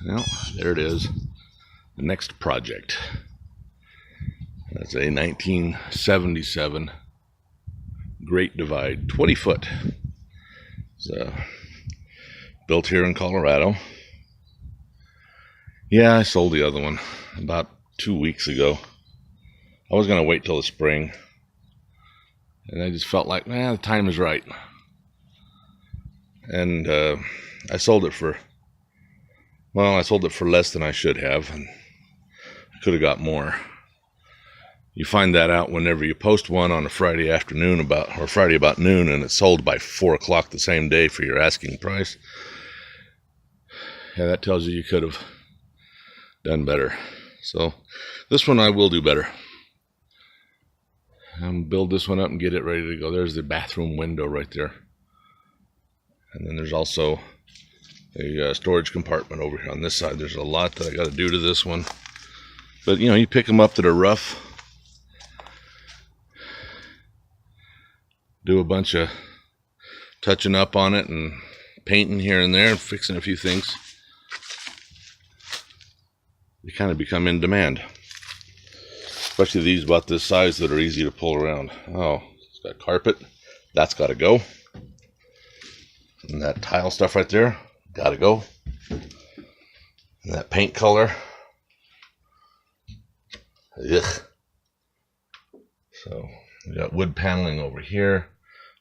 Well, there it is. The next project. That's a 1977 Great Divide, 20 foot. It's built here in Colorado. Yeah, I sold the other one about 2 weeks ago. I was going to wait till the spring, and I just felt like, the time is right. And I sold it for less than I should have, and I could have got more. You find that out whenever you post one on a Friday afternoon Friday about noon, and it's sold by 4 o'clock the same day for your asking price. Yeah, that tells you could have done better. So this one I will do better. Build this one up and get it ready to go. There's the bathroom window right there. And then there's also a storage compartment over here on this side. There's a lot that I got to do to this one. But, you pick them up that are rough. Do a bunch of touching up on it and painting here and there and fixing a few things. They kind of become in demand. Especially these about this size that are easy to pull around. Oh, it's got carpet. That's got to go. And that tile stuff right there, got to go. And that paint color. Ugh. So we got wood paneling over here.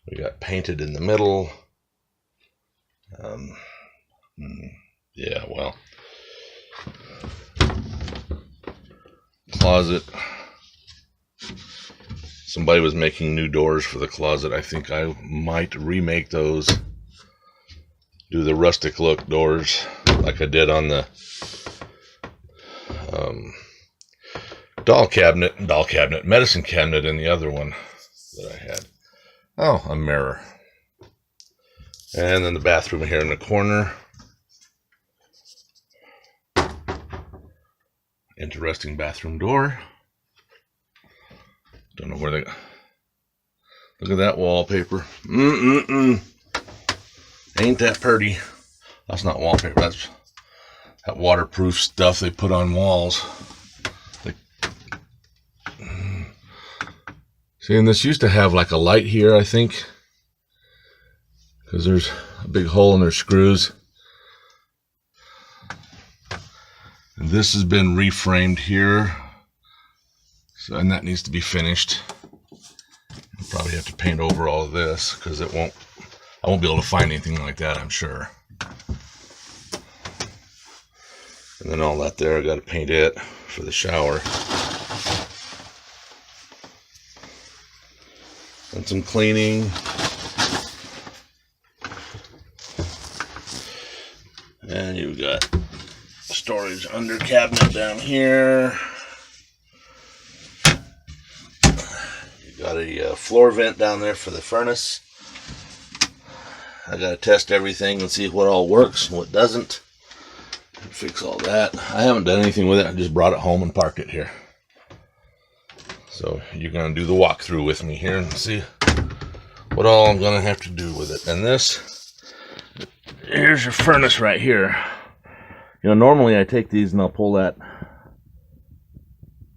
We got painted in the middle. Yeah, well. Closet. Somebody was making new doors for the closet. I think I might remake those. Do the rustic look doors like I did on the medicine cabinet in the other one that I had. Oh, a mirror. And then the bathroom here in the corner. Interesting bathroom door. Don't know where they go. Look at that wallpaper. Ain't that pretty? That's not wallpaper. That's that waterproof stuff they put on walls. See, and this used to have like a light here, I think, because there's a big hole in their screws. And this has been reframed here, and that needs to be finished. I'll probably have to paint over all of this because I won't be able to find anything like that, I'm sure. And then all that there, I got to paint it for the shower. And some cleaning. And you've got storage under cabinet down here. You got a floor vent down there for the furnace. I got to test everything and see what all works and what doesn't. Fix all that. I haven't done anything with it. I just brought it home and parked it here. So you're going to do the walkthrough with me here and see what all I'm going to have to do with it. And here's your furnace right here. Normally I take these and I'll pull that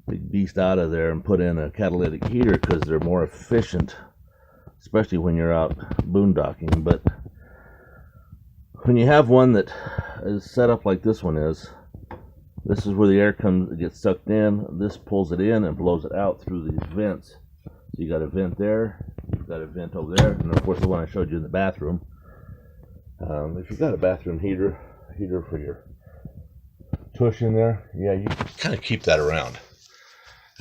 big beast out of there and put in a catalytic heater because they're more efficient, especially when you're out boondocking. But when you have one that is set up like this one is, this is where the air gets sucked in. This pulls it in and blows it out through these vents. So you got a vent there, you've got a vent over there, and of course the one I showed you in the bathroom. If you've got a bathroom heater for your tush in there, yeah, you kind of keep that around.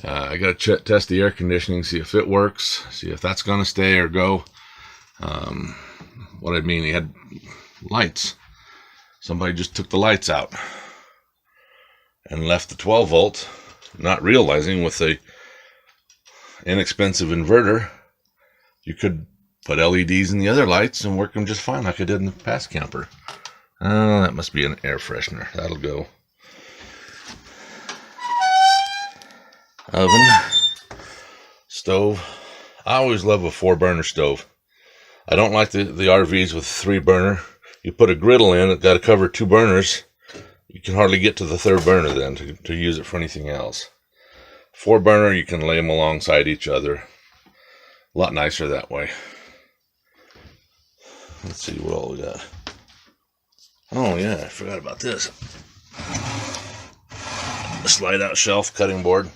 I got to test the air conditioning, see if it works, see if that's going to stay or go. What I mean, he had lights. Somebody just took the lights out and left the 12 volt, not realizing with the inexpensive inverter, you could put LEDs in the other lights and work them just fine like I did in the past camper. Oh, that must be an air freshener. That'll go. Oven. Stove. I always love a 4-burner stove. I don't like the RVs with 3-burner. You put a griddle in, it's got to cover 2 burners. you can hardly get to the third burner then to use it for anything else. 4 burner, you can lay them alongside each other. A lot nicer that way. Let's see what all we got. Oh yeah, I forgot about this. A slide out shelf cutting board.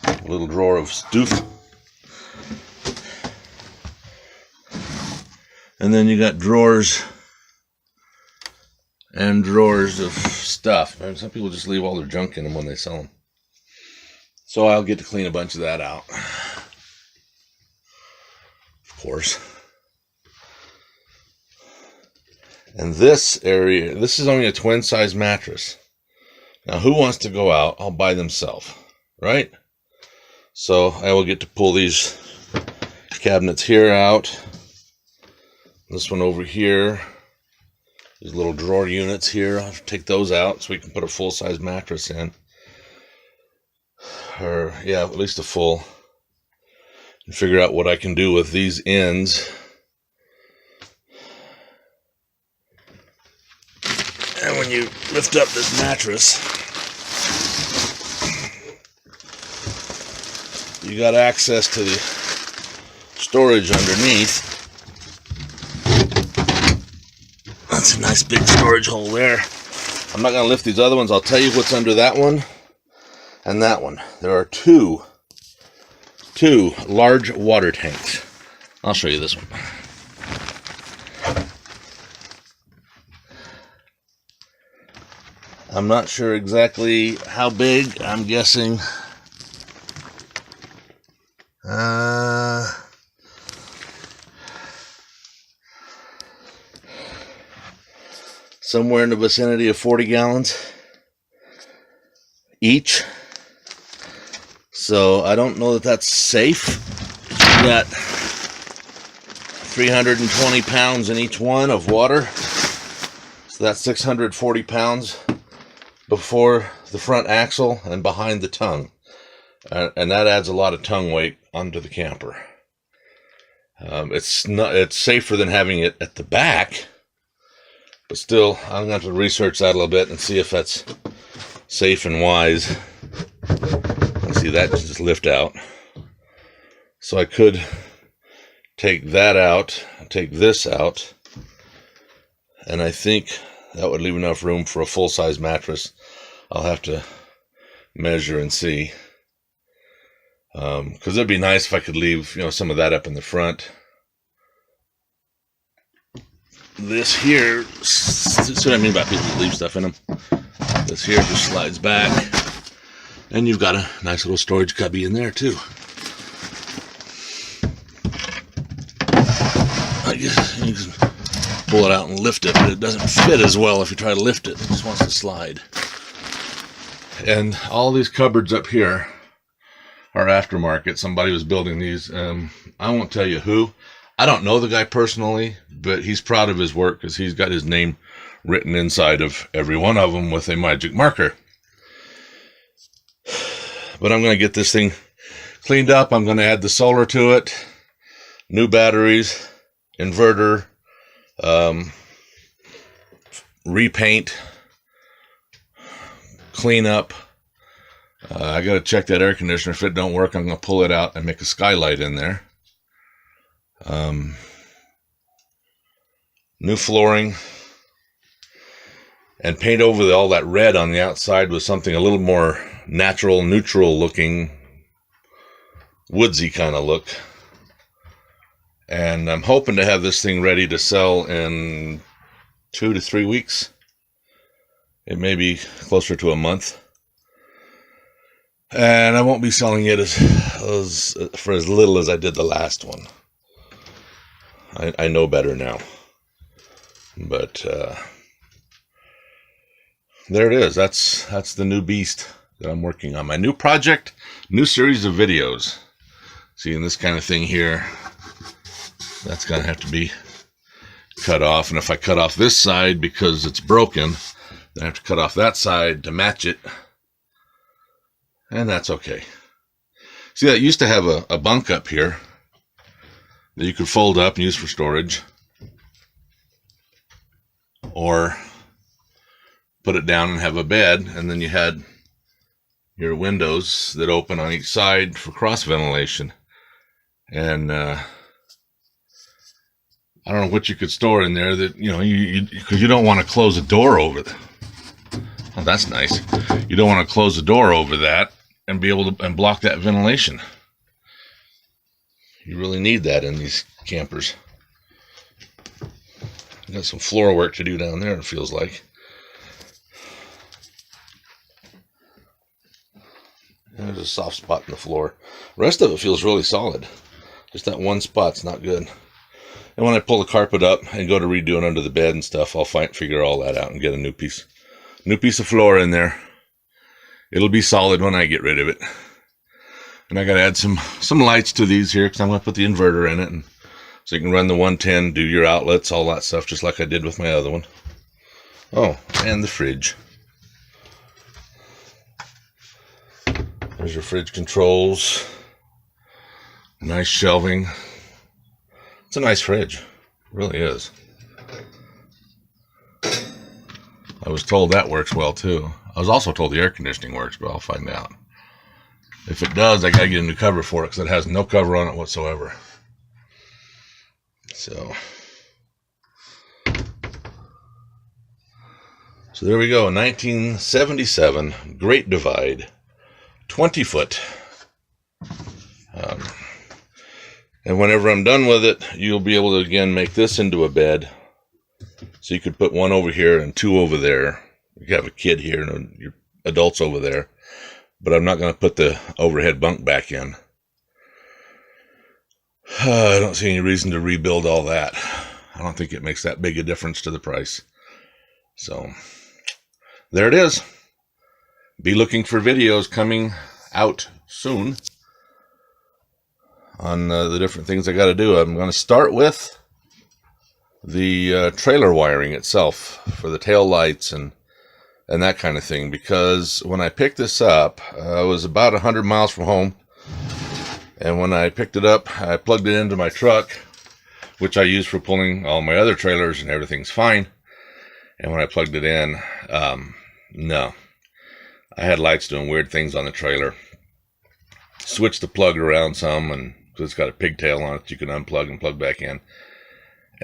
A little drawer of stoof. And then you got drawers and drawers of stuff. And some people just leave all their junk in them when they sell them. So I'll get to clean a bunch of that out. Of course. And this area, this is only a twin size mattress. Now who wants to go out all by themselves, right? So I will get to pull these cabinets here out. This one over here. These little drawer units here. I'll take those out so we can put a full-size mattress in. Or, yeah, at least a full. And figure out what I can do with these ends. And when you lift up this mattress, you got access to the storage underneath. That's a nice big storage hole there. I'm not going to lift these other ones. I'll tell you what's under that one and that one. There are two large water tanks. I'll show you this one. I'm not sure exactly how big. I'm guessing somewhere in the vicinity of 40 gallons each. So I don't know that that's safe. You got 320 pounds in each one of water. So that's 640 pounds before the front axle and behind the tongue. And that adds a lot of tongue weight onto the camper. It's safer than having it at the back. But still, I'm going to have to research that a little bit and see if that's safe and wise. Let's see, that just lift out. So I could take that out, take this out, and I think that would leave enough room for a full-size mattress. I'll have to measure and see. Because it'd be nice if I could leave, some of that up in the front. This here, that's what I mean by people that leave stuff in them. This here just slides back, and you've got a nice little storage cubby in there too. I guess you can pull it out and lift it, but it doesn't fit as well if you try to lift it. It just wants to slide. And all these cupboards up here are aftermarket. Somebody was building these. I won't tell you who. I don't know the guy personally, but he's proud of his work because he's got his name written inside of every one of them with a magic marker. But I'm going to get this thing cleaned up. I'm going to add the solar to it, new batteries, inverter, repaint, clean up. I got to check that air conditioner. If it don't work, I'm going to pull it out and make a skylight in there. New flooring, and paint over all that red on the outside with something a little more natural, neutral looking, woodsy kind of look. And I'm hoping to have this thing ready to sell in 2 to 3 weeks. It may be closer to a month. And I won't be selling it for as little as I did the last one. I know better now. But there it is. That's the new beast that I'm working on. My new project, new series of videos. Seeing this kind of thing here, that's going to have to be cut off. And if I cut off this side because it's broken, then I have to cut off that side to match it. And that's okay. See, that used to have a bunk up here that you could fold up and use for storage. Or put it down and have a bed, and then you had your windows that open on each side for cross ventilation. And I don't know what you could store in there that, you know, because you don't want to close a door over it. Oh, that's nice. You don't want to close the door over that and be able to and block that ventilation. You really need that in these campers. Got some floor work to do down there, it feels like. There's a soft spot in the floor. The rest of it feels really solid. Just that one spot's not good. And when I pull the carpet up and go to redo it under the bed and stuff, I'll figure all that out and get a new piece of floor in there. It'll be solid when I get rid of it. And I got to add some lights to these here because I'm going to put the inverter in it, and so you can run the 110, do your outlets, all that stuff, just like I did with my other one. Oh, and the fridge. There's your fridge controls. Nice shelving. It's a nice fridge. It really is. I was told that works well too. I was also told the air conditioning works, but I'll find out. If it does, I gotta get a new cover for it because it has no cover on it whatsoever. So there we go. 1977 Great Divide, 20 foot. And whenever I'm done with it, you'll be able to again make this into a bed. So you could put one over here and two over there. You have a kid here and your adults over there. But I'm not going to put the overhead bunk back in. I don't see any reason to rebuild all that. I don't think it makes that big a difference to the price. So there it is. Be looking for videos coming out soon on the different things I got to do. I'm going to start with the trailer wiring itself for the tail lights and that kind of thing, because when I picked this up, I was about 100 miles from home, and when I picked it up, I plugged it into my truck, which I use for pulling all my other trailers, and everything's fine. And when I plugged it in, no, I had lights doing weird things on the trailer. Switched the plug around some, and it's got a pigtail on it that you can unplug and plug back in.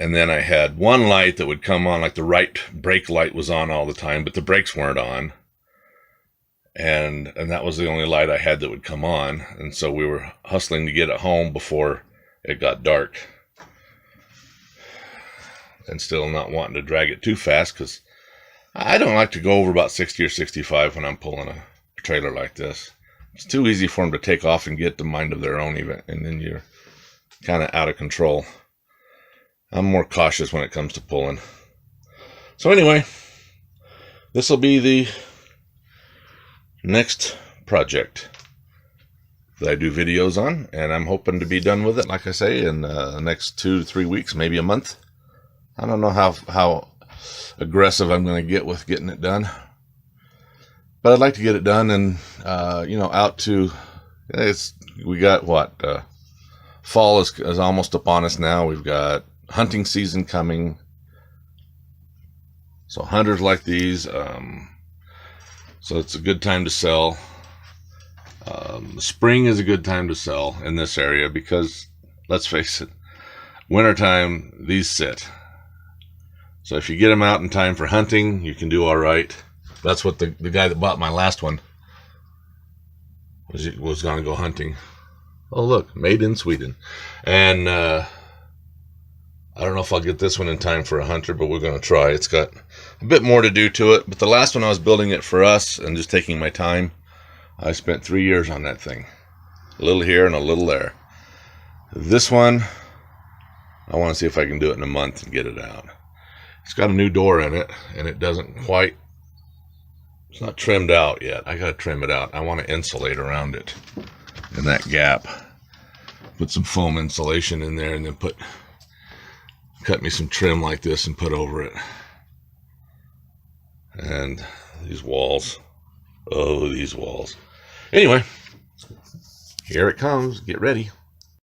And then I had one light that would come on, like the right brake light was on all the time, but the brakes weren't on. And that was the only light I had that would come on. And so we were hustling to get it home before it got dark. And still not wanting to drag it too fast, because I don't like to go over about 60 or 65 when I'm pulling a trailer like this. It's too easy for them to take off and get the mind of their own even, and then you're kind of out of control. I'm more cautious when it comes to pulling. So anyway, this will be the next project that I do videos on, and I'm hoping to be done with it, like I say, in the next 2 to 3 weeks, maybe a month. I don't know how aggressive I'm going to get with getting it done, but I'd like to get it done and out to we got what fall is almost upon us now. We've got hunting season coming, so hunters like these, so it's a good time to sell. Spring is a good time to sell in this area because, let's face it, wintertime these sit. So if you get them out in time for hunting, you can do all right. That's what the guy that bought my last one was going to go hunting. Oh look, made in Sweden. And I don't know if I'll get this one in time for a hunter, but we're going to try. It's got a bit more to do to it. But the last one, I was building it for us and just taking my time. I spent 3 years on that thing. A little here and a little there. This one, I want to see if I can do it in a month and get it out. It's got a new door in it, and it doesn't quite, it's not trimmed out yet. I got to trim it out. I want to insulate around it in that gap. Put some foam insulation in there, and then cut me some trim like this and put over it. And these walls. Oh, these walls. Anyway, here it comes. Get ready.